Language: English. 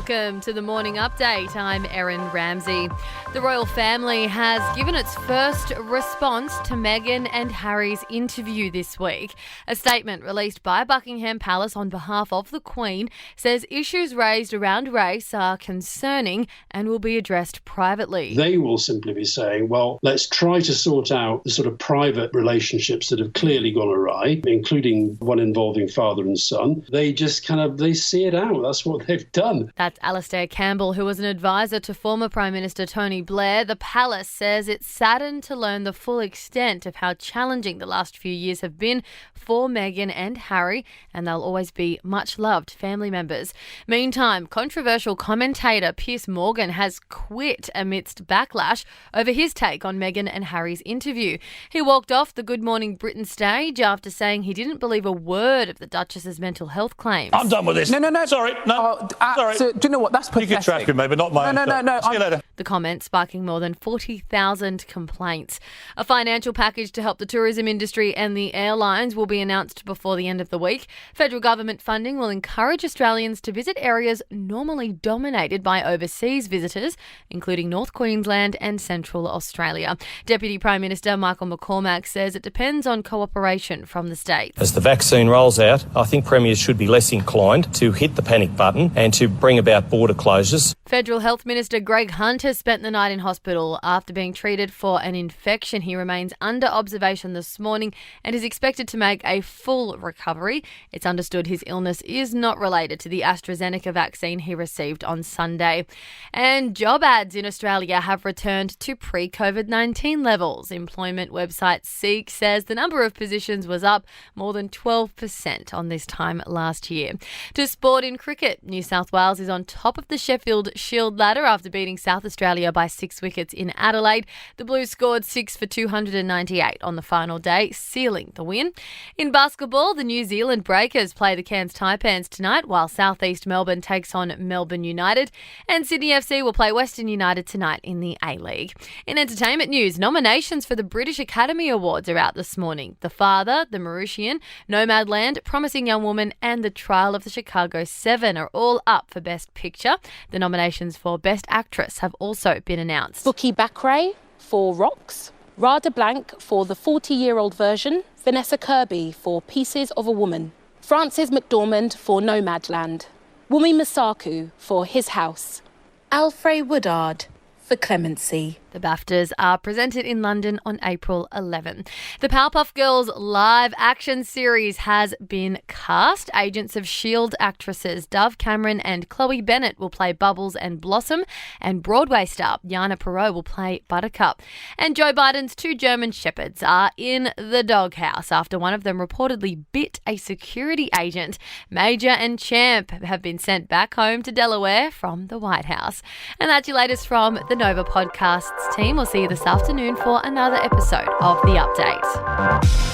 Welcome to the morning update. I'm Erin Ramsey. The royal family has given its first response to Meghan and Harry's interview this week. A statement released by Buckingham Palace on behalf of the Queen says issues raised around race are concerning and will be addressed privately. They will simply be saying, well, let's try to sort out the sort of private relationships that have clearly gone awry, including one involving father and son. They just they see it out. That's what they've done. That's Alastair Campbell, who was an advisor to former Prime Minister Tony Blair. The palace says it's saddened to learn the full extent of how challenging the last few years have been for Meghan and Harry, and they'll always be much loved family members. Meantime, controversial commentator Piers Morgan has quit amidst backlash over his take on Meghan and Harry's interview. He walked off the Good Morning Britain stage after saying he didn't believe a word of the Duchess's mental health claims. I'm done with this. No. Sorry, no. Sorry. So, do you know what? That's pathetic. You can track him, maybe not mine. No. See you later. The comment sparking more than 40,000 complaints. A financial package to help the tourism industry and the airlines will be announced before the end of the week. Federal government funding will encourage Australians to visit areas normally dominated by overseas visitors, including North Queensland and Central Australia. Deputy Prime Minister Michael McCormack says it depends on cooperation from the states. As the vaccine rolls out, I think premiers should be less inclined to hit the panic button and to bring about border closures. Federal Health Minister Greg Hunt has spent the night in hospital after being treated for an infection. He remains under observation this morning and is expected to make a full recovery. It's understood his illness is not related to the AstraZeneca vaccine he received on Sunday. And job ads in Australia have returned to pre-COVID-19 levels. Employment website Seek says the number of positions was up more than 12% on this time last year. To sport in cricket, New South Wales is on top of the Sheffield Shield ladder after beating South Australia by 6 wickets in Adelaide. The Blues scored 6 for 298 on the final day, sealing the win. In basketball, the New Zealand Breakers play the Cairns Taipans tonight, while South East Melbourne takes on Melbourne United, and Sydney FC will play Western United tonight in the A-League. In entertainment news, nominations for the British Academy Awards are out this morning. The Father, The Mauritian, Nomadland, Promising Young Woman, and The Trial of the Chicago 7 are all up for Best Picture. The nominations for Best Actress have also been announced. Bookie Bakray for Rocks, Rada Blank for The 40-Year-Old Version, Vanessa Kirby for Pieces of a Woman, Frances McDormand for Nomadland, Wumi Masaku for His House, Alfred Woodard for Clemency. The BAFTAs are presented in London on April 11. The Powerpuff Girls live action series has been cast. Agents of S.H.I.E.L.D. actresses Dove Cameron and Chloe Bennett will play Bubbles and Blossom, and Broadway star Yana Perrault will play Buttercup. And Joe Biden's 2 German shepherds are in the doghouse after one of them reportedly bit a security agent. Major and Champ have been sent back home to Delaware from the White House. And that's your latest from the Nova Podcasts team. We'll see you this afternoon for another episode of The Update.